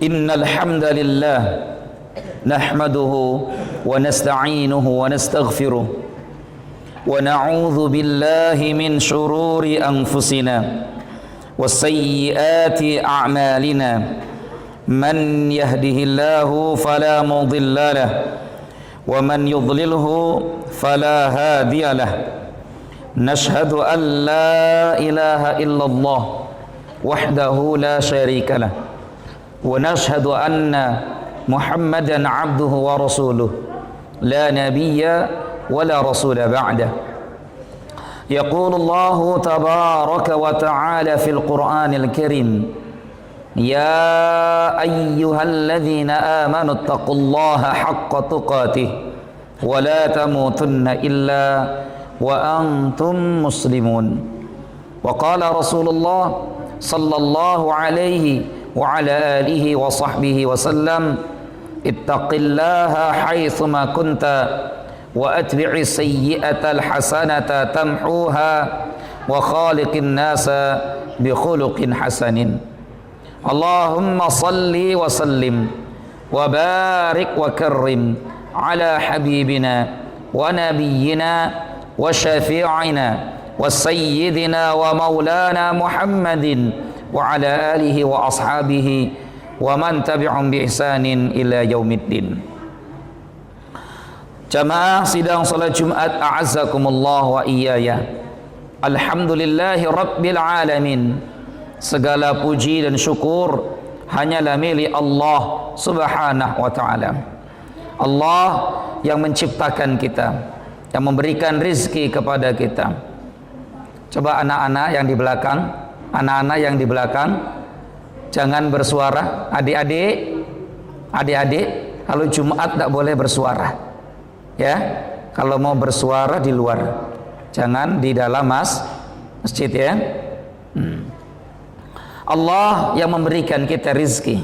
Innal hamdalillah nahmaduhu wa nasta'inuhu wa nastaghfiruh wa na'udzu billahi min shururi anfusina wa sayyiati a'malina man yahdihillahu fala mudilla lahu wa man yudlilhu fala hadiya lahu nashhadu an la ilaha illallah wahdahu la syarika lahu wa nashhadu anna Muhammadan abduhu wa rasuluh la nabiyya wa la rasula ba'dah. Yaqulu Allahu tabaraka wa ta'ala fil Qur'anil Karim, ya ayyuhalladzina amanu taqullaha haqqa tuqatih wa la tamutunna illa wa antum muslimun. Wa qala Rasulullah sallallahu alaihi wa ala alihi wa sahbihi wa sallam, ittaqillaha haitsuma kunta wa atbi'i sayyi'atal hasanata tamhuha wa khaliqin nasa bi khuluqin hasanin. Allahumma salli wa sallim wa barik wa karrim ala habibina wa nabiyyina wa syafi'ina wa sayyidina wa maulana Muhammadin wa ala alihi wa ashabihi wa man tabi'um bi ihsanin ila yaumiddin. Jamaah sidang salat Jumat a'azzakumullah wa iyaya. Alhamdulillahi rabbil alamin. Segala puji dan syukur hanyalah milik Allah subhanahu wa ta'ala. Allah yang menciptakan kita, yang memberikan rizki kepada kita. Coba anak-anak yang di belakang, anak-anak yang di belakang, jangan bersuara. Adik-adik, kalau Jumat tidak boleh bersuara, ya. Kalau mau bersuara di luar, jangan di dalam masjid, ya. Allah yang memberikan kita rizki,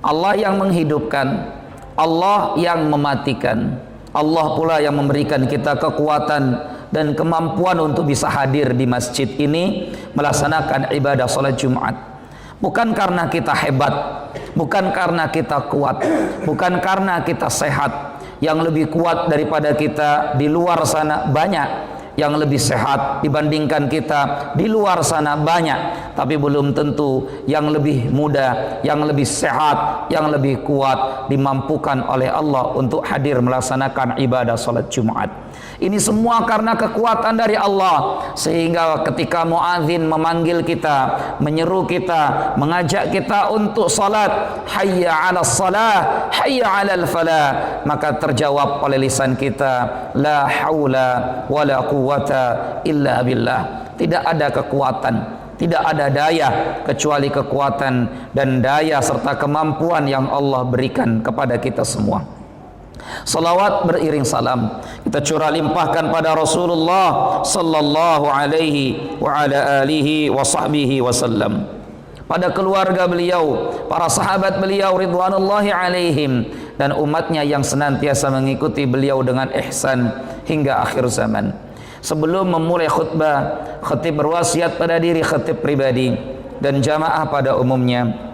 Allah yang menghidupkan, Allah yang mematikan, Allah pula yang memberikan kita kekuatan dan kemampuan untuk bisa hadir di masjid ini melaksanakan ibadah salat Jumat. Bukan karena kita hebat, bukan karena kita kuat, bukan karena kita sehat. Yang lebih kuat daripada kita di luar sana banyak, yang lebih sehat dibandingkan kita di luar sana banyak, tapi belum tentu yang lebih muda, yang lebih sehat, yang lebih kuat dimampukan oleh Allah untuk hadir melaksanakan ibadah salat Jumat. Ini semua karena kekuatan dari Allah, sehingga ketika muadzin memanggil kita, menyeru kita, mengajak kita untuk salat, hayya 'alas salah, hayya 'alal falah, maka terjawab oleh lisan kita, la haula wala quwwata illa billah. Tidak ada kekuatan, tidak ada daya kecuali kekuatan dan daya serta kemampuan yang Allah berikan kepada kita semua. Salawat beriring salam kita curah limpahkan pada Rasulullah sallallahu alaihi wa ala alihi wa sahbihi wasallam, pada keluarga beliau, para sahabat beliau ridwanullahi alaihim, dan umatnya yang senantiasa mengikuti beliau dengan ihsan hingga akhir zaman. Sebelum memulai khutbah, khatib berwasiat pada diri khatib pribadi dan jamaah pada umumnya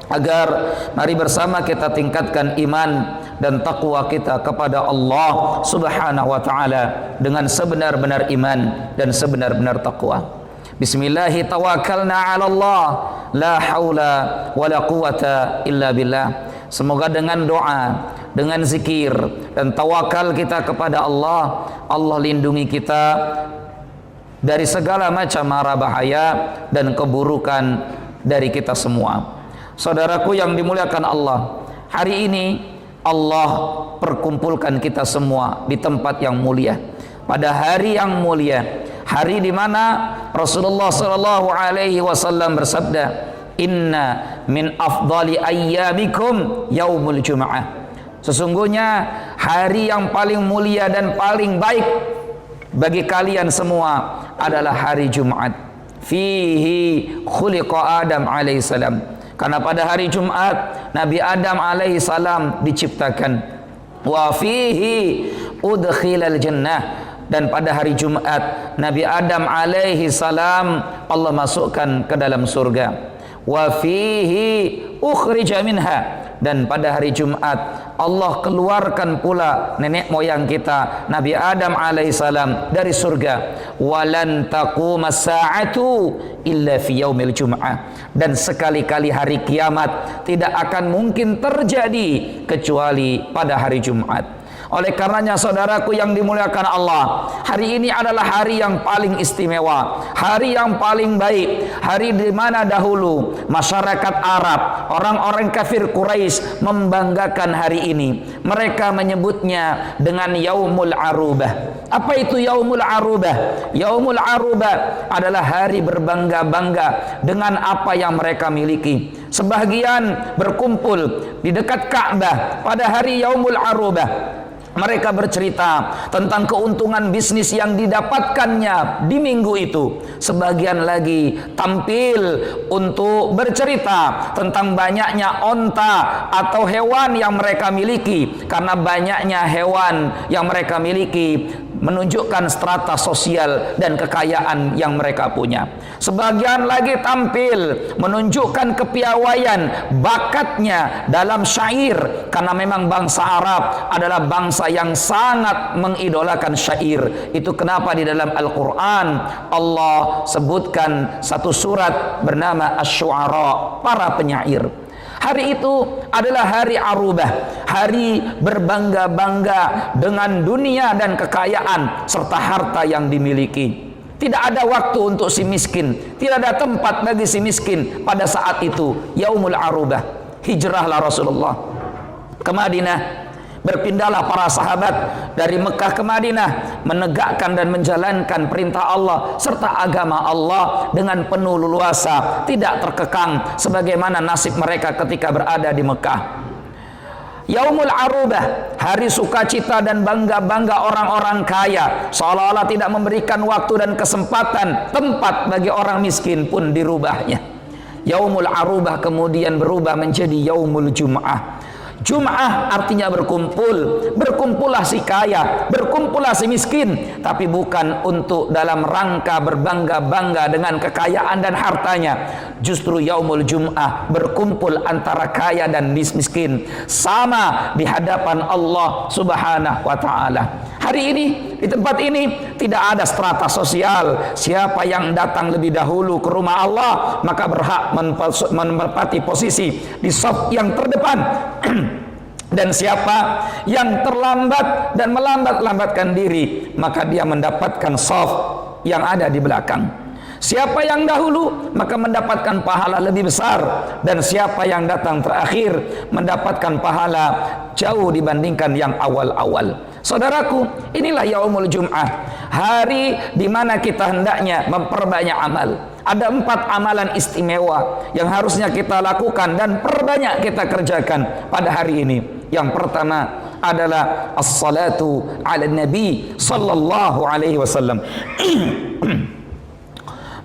agar mari bersama kita tingkatkan iman dan takwa kita kepada Allah subhanahu wa ta'ala dengan sebenar-benar iman dan sebenar-benar takwa. Bismillahi tawakkalna 'ala Allah, la haula wala quwata illa billah. Semoga dengan doa, dengan zikir dan tawakal kita kepada Allah, Allah lindungi kita dari segala macam mara bahaya dan keburukan dari kita semua. Saudaraku yang dimuliakan Allah, hari ini Allah perkumpulkan kita semua di tempat yang mulia, pada hari yang mulia, hari di mana Rasulullah sallallahu alaihi wasallam bersabda, inna min afdali ayyamikum yaumul jum'ah. Sesungguhnya hari yang paling mulia dan paling baik bagi kalian semua adalah hari Jumat. Fihi khuliqa Adam alaihissalam. Karena pada hari Jumat Nabi Adam alaihissalam diciptakan. Wa fihi udkhilal jannah. Dan pada hari Jumat Nabi Adam alaihissalam Allah masukkan ke dalam surga. wa fihi ukhrija minha, dan pada hari Jumat Allah keluarkan pula nenek moyang kita Nabi Adam alaihissalam dari surga. Walan taqumas sa'atu illa fi yaumil jum'ah, dan sekali-kali hari kiamat tidak akan mungkin terjadi kecuali pada hari Jumat. Oleh karenanya saudaraku yang dimuliakan Allah, hari ini adalah hari yang paling istimewa, hari yang paling baik, hari di mana dahulu masyarakat Arab, orang-orang kafir Quraisy membanggakan hari ini. Mereka menyebutnya dengan Yaumul Arubah. Apa itu Yaumul Arubah? Yaumul Arubah adalah hari berbangga-bangga dengan apa yang mereka miliki. Sebagian berkumpul di dekat Ka'bah pada hari Yaumul Arubah. Mereka bercerita tentang keuntungan bisnis yang didapatkannya di minggu itu. Sebagian lagi tampil untuk bercerita tentang banyaknya onta atau hewan yang mereka miliki. Karena banyaknya hewan yang mereka miliki menunjukkan strata sosial dan kekayaan yang mereka punya. Sebagian lagi tampil menunjukkan kepiawaian bakatnya dalam syair, karena memang bangsa Arab adalah bangsa yang sangat mengidolakan syair. Itu kenapa di dalam Al-Quran Allah sebutkan satu surat bernama Asy-Syu'ara, para penyair. Hari itu adalah hari Arubah, hari berbangga-bangga dengan dunia dan kekayaan serta harta yang dimiliki. Tidak ada waktu untuk si miskin, tidak ada tempat bagi si miskin pada saat itu. Yaumul Arubah, hijrahlah Rasulullah ke Madinah. Berpindahlah para sahabat dari Mekah ke Madinah, menegakkan dan menjalankan perintah Allah serta agama Allah dengan penuh leluasa, tidak terkekang sebagaimana nasib mereka ketika berada di Mekah. Yaumul Arubah, hari sukacita dan bangga-bangga orang-orang kaya, seolah-olah tidak memberikan waktu dan kesempatan, tempat bagi orang miskin pun dirubahnya. Yaumul Arubah kemudian berubah menjadi Yaumul Jum'ah. Jum'ah artinya berkumpul. Berkumpullah si kaya, berkumpullah si miskin, tapi bukan untuk dalam rangka berbangga-bangga dengan kekayaan dan hartanya. Justru Yaumul Jum'ah berkumpul antara kaya dan miskin, sama di hadapan Allah Subhanahu wa ta'ala. Hari ini di tempat ini tidak ada strata sosial. Siapa yang datang lebih dahulu ke rumah Allah maka berhak menempati posisi di saf yang terdepan. Dan siapa yang terlambat dan melambat-lambatkan diri, maka dia mendapatkan saf yang ada di belakang. Siapa yang dahulu maka mendapatkan pahala lebih besar, dan siapa yang datang terakhir mendapatkan pahala jauh dibandingkan yang awal-awal. Saudaraku, inilah Yaumul Jum'ah, hari di mana kita hendaknya memperbanyak amal. Ada 4 amalan istimewa yang harusnya kita lakukan dan perbanyak kita kerjakan pada hari ini. Yang pertama adalah as-salatu ala nabi sallallahu alaihi wasallam.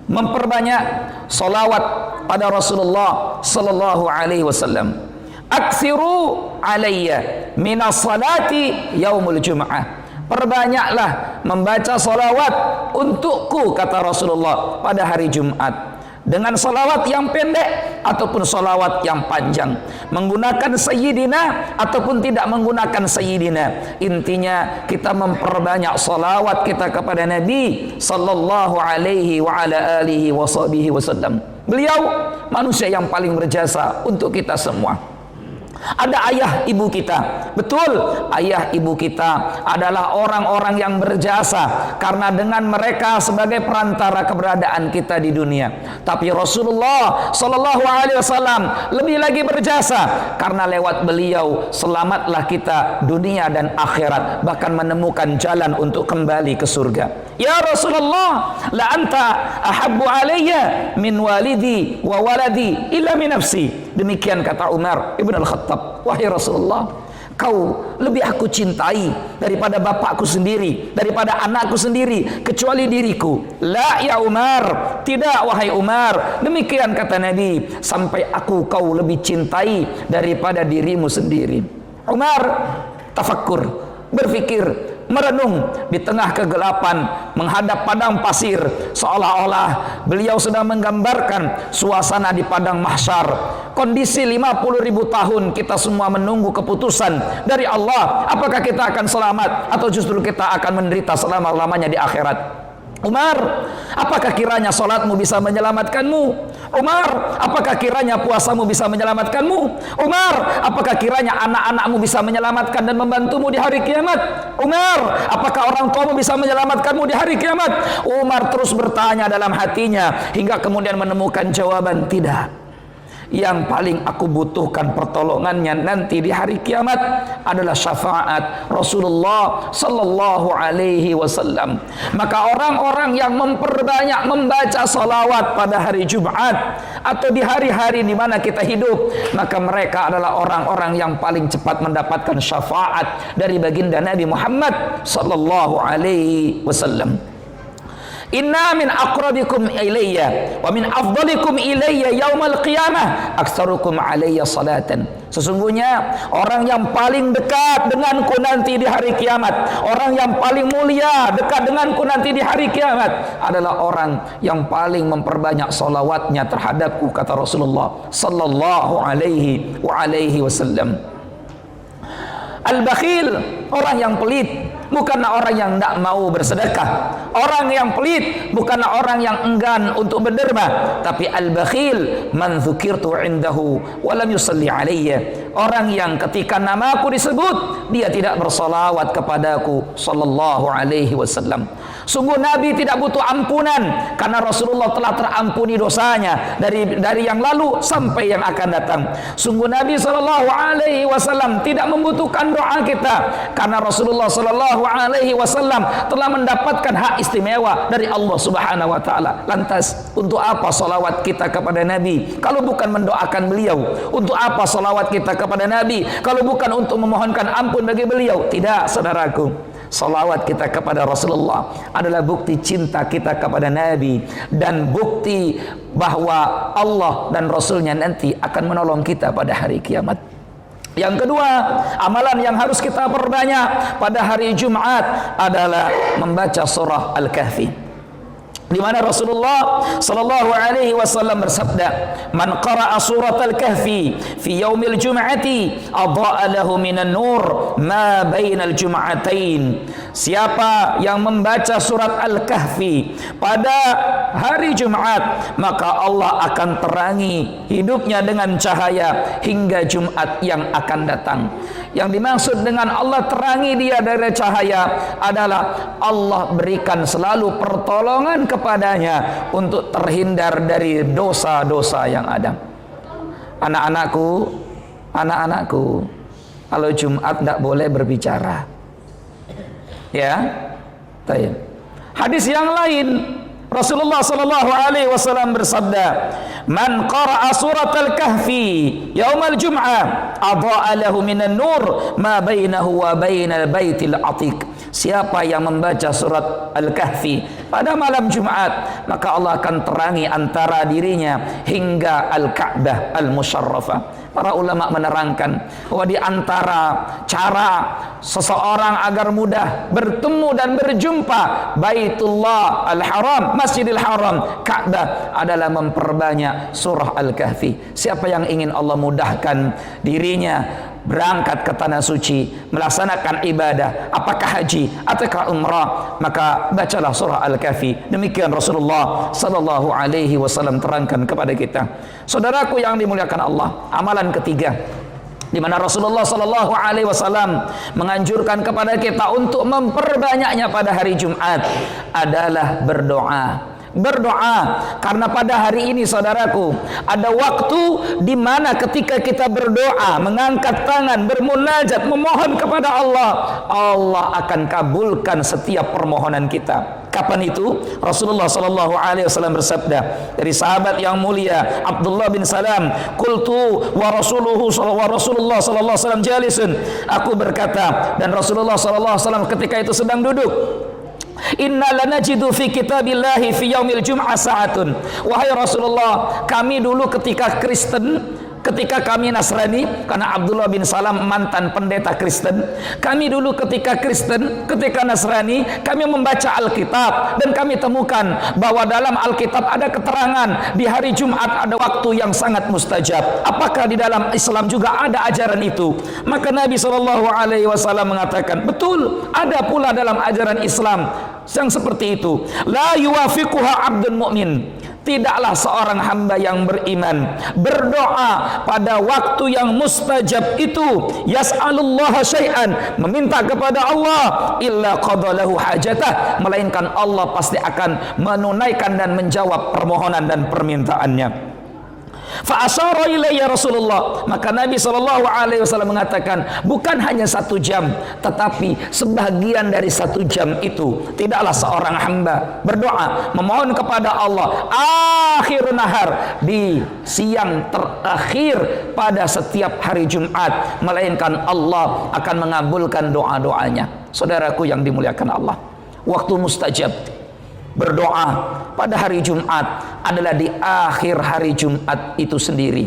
Memperbanyak salawat pada Rasulullah sallallahu alaihi wasallam. Aksiru alayya minas salati yaumul jum'ah. Perbanyaklah membaca salawat untukku, kata Rasulullah, pada hari Jumat. Dengan salawat yang pendek ataupun salawat yang panjang, menggunakan sayyidina ataupun tidak menggunakan sayyidina. Intinya kita memperbanyak salawat kita kepada Nabi sallallahu alaihi wa ala alihi wasallam. Beliau manusia yang paling berjasa untuk kita semua. Ada ayah ibu kita. Betul, ayah ibu kita adalah orang-orang yang berjasa, karena dengan mereka sebagai perantara keberadaan kita di dunia. Tapi Rasulullah sallallahu alaihi wasallam lebih lagi berjasa, karena lewat beliau selamatlah kita dunia dan akhirat, bahkan menemukan jalan untuk kembali ke surga. Ya Rasulullah, la anta ahabbu alayya min walidi wa waladi illa min nafsi. Demikian kata Umar ibn al-Khattab. Wahai Rasulullah, kau lebih aku cintai daripada bapakku sendiri, daripada anakku sendiri, kecuali diriku. La ya Umar, tidak wahai Umar. Demikian kata Nabi, sampai aku kau lebih cintai daripada dirimu sendiri. Umar tafakkur, berfikir, merenung di tengah kegelapan menghadap padang pasir, seolah-olah beliau sedang menggambarkan suasana di padang mahsyar. Kondisi 50.000 tahun kita semua menunggu keputusan dari Allah, apakah kita akan selamat atau justru kita akan menderita selama-lamanya di akhirat. Umar, apakah kiranya solatmu bisa menyelamatkanmu? Umar, apakah kiranya puasamu bisa menyelamatkanmu? Umar, apakah kiranya anak-anakmu bisa menyelamatkan dan membantumu di hari kiamat? Umar, apakah orang tuamu bisa menyelamatkanmu di hari kiamat? Umar terus bertanya dalam hatinya hingga kemudian menemukan jawaban, tidak. Yang paling aku butuhkan pertolongannya nanti di hari kiamat adalah syafaat Rasulullah sallallahu alaihi wasallam. Maka orang-orang yang memperbanyak membaca salawat pada hari Jumat atau di hari-hari di mana kita hidup, maka mereka adalah orang-orang yang paling cepat mendapatkan syafaat dari baginda Nabi Muhammad sallallahu alaihi wasallam. Inna min aqrabikum ilayya wa min afdalikum ilayya yaumal qiyamah aktsarukum alayya salatan. Sesungguhnya orang yang paling dekat denganku nanti di hari kiamat, orang yang paling mulia dekat denganku nanti di hari kiamat adalah orang yang paling memperbanyak salawatnya terhadapku, kata Rasulullah sallallahu alaihi wasallam. Al-bakhil, orang yang pelit, bukanlah orang yang tidak mau bersedekah. Orang yang pelit bukanlah orang yang enggan untuk berderma, tapi al-bakhil man dzukirtu indahu wa lam yusalli alayya. Orang yang ketika namaku disebut dia tidak bersalawat kepadaku sallallahu alaihi wasallam. Sungguh Nabi tidak butuh ampunan karena Rasulullah telah terampuni dosanya dari yang lalu sampai yang akan datang. Sungguh Nabi sallallahu alaihi wasallam tidak membutuhkan doa kita karena Rasulullah sallallahu alaihi wasallam telah mendapatkan hak istimewa dari Allah Subhanahu wa taala. Lantas untuk apa salawat kita kepada Nabi kalau bukan mendoakan beliau? Untuk apa salawat kita kepada Nabi kalau bukan untuk memohonkan ampun bagi beliau? Tidak, saudaraku. Salawat kita kepada Rasulullah adalah bukti cinta kita kepada Nabi dan bukti bahwa Allah dan Rasulnya nanti akan menolong kita pada hari kiamat. Yang kedua, amalan yang harus kita perbanyak pada hari Jumat adalah membaca surah Al-Kahfi, di mana Rasulullah sallallahu alaihi wasallam bersabda, "Man qara'a surat al-kahfi fi yaumil jum'ati adha'a lahu minan nur ma bainal jum'atain." Siapa yang membaca surat Al-Kahfi pada hari Jumat, maka Allah akan terangi hidupnya dengan cahaya hingga Jumat yang akan datang. Yang dimaksud dengan Allah terangi dia dari cahaya adalah Allah berikan selalu pertolongan kepadanya untuk terhindar dari dosa-dosa yang ada. Anak-anakku, kalau Jumat tidak boleh berbicara. Ya, baik. Hadis yang lain Rasulullah sallallahu alaihi wasallam bersabda, "Man qara'a surat al-kahfi yaumal jum'ah adha'a lahu minan nur ma bainahu wa bainal baitil atiq." Siapa yang membaca surat Al-Kahfi pada malam Jumat, maka Allah akan terangi antara dirinya hingga Al-Ka'bah Al-Musyarrafah. Para ulama menerangkan bahwa di antara cara seseorang agar mudah bertemu dan berjumpa Baitullah Al-Haram, Masjidil Haram, Ka'bah adalah memperbanyak surah Al-Kahfi. Siapa yang ingin Allah mudahkan dirinya berangkat ke tanah suci, melaksanakan ibadah, apakah haji ataukah umrah, maka bacalah surah Al-Kahfi. Demikian Rasulullah sallallahu alaihi wasallam terangkan kepada kita. Saudaraku yang dimuliakan Allah, amalan ketiga di mana Rasulullah sallallahu alaihi wasallam menganjurkan kepada kita untuk memperbanyaknya pada hari Jumat adalah berdoa. Berdoa, karena pada hari ini saudaraku ada waktu di mana ketika kita berdoa, mengangkat tangan, bermunajat, memohon kepada Allah, Allah akan kabulkan setiap permohonan kita. Kapan itu? Rasulullah sallallahu alaihi wasallam bersabda dari sahabat yang mulia Abdullah bin Salam, "Qultu wa Rasulullah sallallahu alaihi wasallam jalisun." Aku berkata dan Rasulullah sallallahu alaihi wasallam ketika itu sedang duduk, "Inna lanajidu fi kitabillahi fi yaumil jum'ah sa'atun." Wahai Rasulullah, kami dulu ketika Kristen ketika kami Nasrani, karena Abdullah bin Salam mantan pendeta Kristen. Kami dulu ketika Kristen, ketika Nasrani, kami membaca Alkitab dan kami temukan bahwa dalam Alkitab ada keterangan di hari Jumat ada waktu yang sangat mustajab. Apakah di dalam Islam juga ada ajaran itu? Maka Nabi SAW mengatakan, betul, ada pula dalam ajaran Islam yang seperti itu. La yuwafiquha abdun mu'min. Tidaklah seorang hamba yang beriman berdoa pada waktu yang mustajab itu, yas'alullaha syai'an, meminta kepada Allah, illa qadalahu hajatah, melainkan Allah pasti akan menunaikan dan menjawab permohonan dan permintaannya. Fa asyara ilayya Rasulullah, maka Nabi SAW mengatakan, bukan hanya 1 jam, tetapi sebagian dari 1 jam itu tidaklah seorang hamba berdoa memohon kepada Allah akhir nahar, di siang terakhir pada setiap hari Jumat, melainkan Allah akan mengabulkan doa-doanya. Saudaraku yang dimuliakan Allah, waktu mustajab berdoa pada hari Jumat adalah di akhir hari Jumat itu sendiri.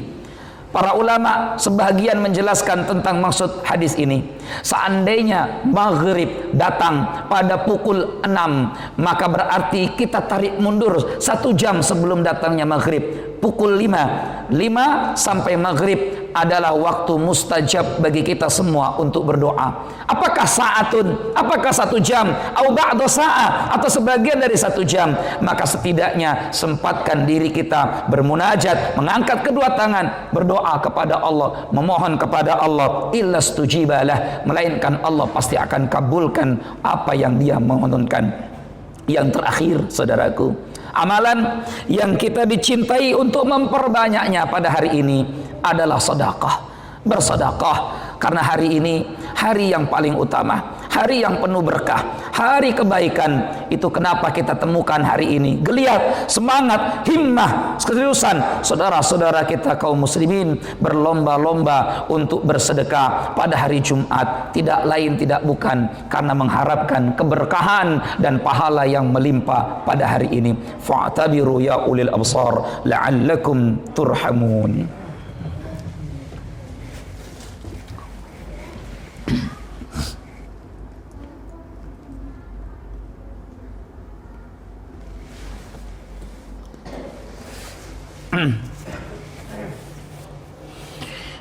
Para ulama sebagian menjelaskan tentang maksud hadis ini. Seandainya maghrib datang pada pukul 6, maka berarti kita tarik mundur 1 jam sebelum datangnya maghrib. Pukul 5 sampai maghrib adalah waktu mustajab bagi kita semua untuk berdoa. Apakah saatun, apakah 1 jam, atau ba'da sa'ah, atau sebagian dari 1 jam, maka setidaknya sempatkan diri kita bermunajat, mengangkat kedua tangan, berdoa kepada Allah, memohon kepada Allah, illa stujibalah, melainkan Allah pasti akan kabulkan apa yang dia mohonkan. Yang terakhir, saudaraku, amalan yang kita dicintai untuk memperbanyaknya pada hari ini adalah sedekah. Bersedekah, karena hari ini hari yang paling utama, hari yang penuh berkah, hari kebaikan. Itu kenapa kita temukan hari ini geliat, semangat, himmah, keseriusan saudara-saudara kita kaum muslimin berlomba-lomba untuk bersedekah pada hari Jumat. Tidak lain tidak bukan karena mengharapkan keberkahan dan pahala yang melimpah pada hari ini. Fa'tabiru ya ulil absar la'allakum turhamun.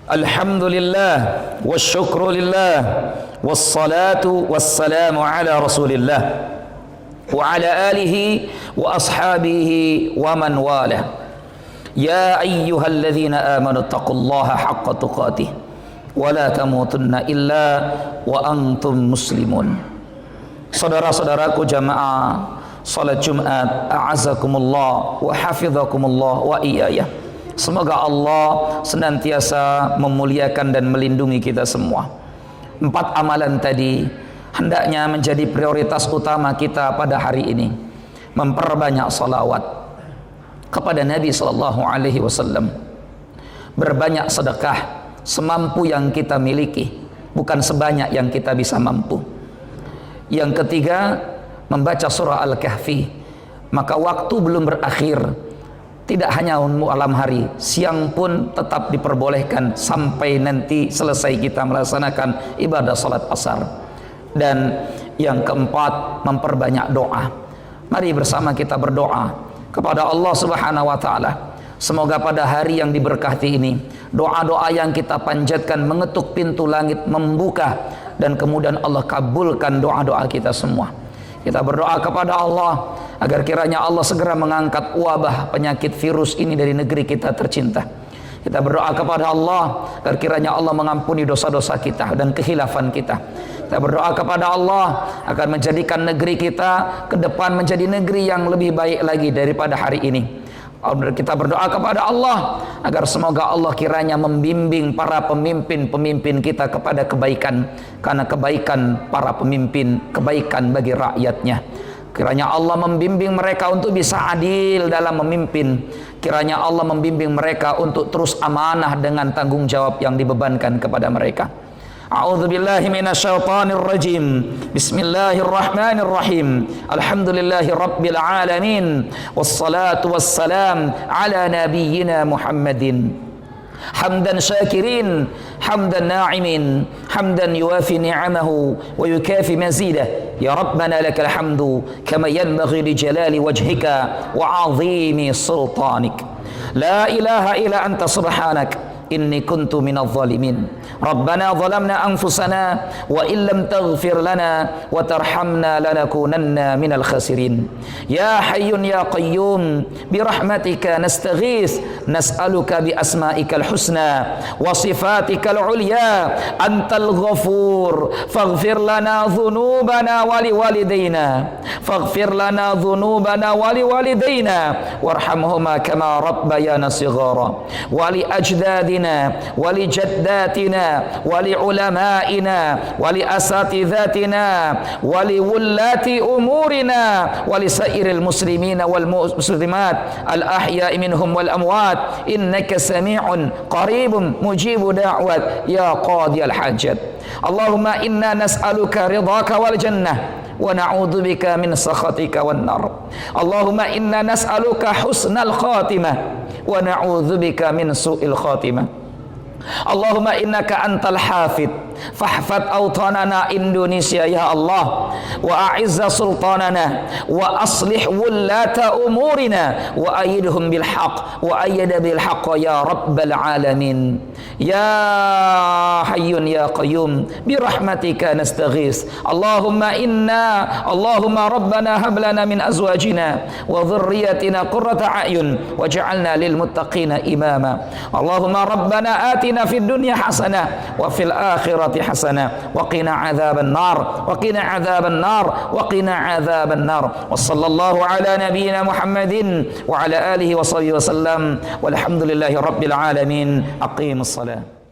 Alhamdulillah wasyukru lillah wassalatu wassalamu ala rasulillah wa ala alihi wa ashabihi wa man wala. Ya ayyuhalladzina amanu taqullaha haqqa tuqatih wa la tamutunna illa wa antum muslimun. Saudara-saudaraku jamaah salat Jumat, a'azakumullah wa hafizakumullah wa iyayah. Semoga Allah senantiasa memuliakan dan melindungi kita semua. 4 amalan tadi hendaknya menjadi prioritas utama kita pada hari ini. Memperbanyak salawat kepada Nabi SAW, berbanyak sedekah semampu yang kita miliki, bukan sebanyak yang kita bisa mampu. Yang ketiga, membaca surah Al-Kahfi. Maka waktu belum berakhir, tidak hanya malam hari, siang pun tetap diperbolehkan sampai nanti selesai kita melaksanakan ibadah salat asar. Dan yang keempat, memperbanyak doa. Mari bersama kita berdoa kepada Allah Subhanahu wa taala. Semoga pada hari yang diberkati ini, doa-doa yang kita panjatkan mengetuk pintu langit, membuka, dan kemudian Allah kabulkan doa-doa kita semua. Kita berdoa kepada Allah agar kiranya Allah segera mengangkat wabah penyakit virus ini dari negeri kita tercinta. Kita berdoa kepada Allah agar kiranya Allah mengampuni dosa-dosa kita dan kehilafan kita. Kita berdoa kepada Allah agar menjadikan negeri kita ke depan menjadi negeri yang lebih baik lagi daripada hari ini. Kita berdoa kepada Allah agar semoga Allah kiranya membimbing para pemimpin-pemimpin kita kepada kebaikan, karena kebaikan para pemimpin kebaikan bagi rakyatnya. Kiranya Allah membimbing mereka untuk bisa adil dalam memimpin. Kiranya Allah membimbing mereka untuk terus amanah dengan tanggung jawab yang dibebankan kepada mereka. A'udzu billahi minasyaitonir rajim. Bismillahirrahmanirrahim. Alhamdulillahi rabbil alamin. Wassalatu wassalam ala nabiyyina Muhammadin حمدا شاكرين حمدا ناعمين حمدا يوافي نعمه ويكافي مزيده يا ربنا لك الحمد كما ينبغي لجلال وجهك وعظيم سلطانك لا إله إلا أنت سبحانك إني كنت من الظالمين ربنا ظلمنا أنفسنا وإن لم تغفر لنا وترحمنا لنكونن من الخاسرين يا حي يا قيوم برحمتك نستغيث نسألك بأسمائك الحسنى وصفاتك العليا أنت الغفور فاغفر لنا ذنوبنا ولوالدينا فاغفر لنا ذنوبنا ولوالدينا وارحمهما كما ربيانا صغارا ولأجدادنا ولجداتنا ولعلمائنا ولأساتذتنا ولولاة أمورنا ولسائر المسلمين والمسلمات الأحياء منهم والأموات إنك سميع قريب مجيب دعوة يا قاضي الحاجات اللهم إنا نسألك رضاك والجنة ونعوذ بك من سخطك والنار اللهم إنا نسألك حسن الخاتمة ونعوذ بك من سوء الخاتمة اللهم إنك أنت الحافظ فاحفظ أوطاننا إندونيسيا يا الله وأعز سلطاننا وأصلح ولاة أمورنا وأيدهم بالحق وأيد بالحق يا رب العالمين يا حي يا قيوم برحمتك نستغيث اللهم ربنا هب لنا من أزواجنا وذريتنا قرة أعين واجعلنا للمتقين إماما اللهم ربنا آتنا في الدنيا حسنة وفي الآخرة حسنة وقنا عذاب النار وقنا عذاب النار وقنا عذاب النار وصلى الله على نبينا محمد وعلى آله وصحبه وسلم والحمد لله رب العالمين أقيم الصلاة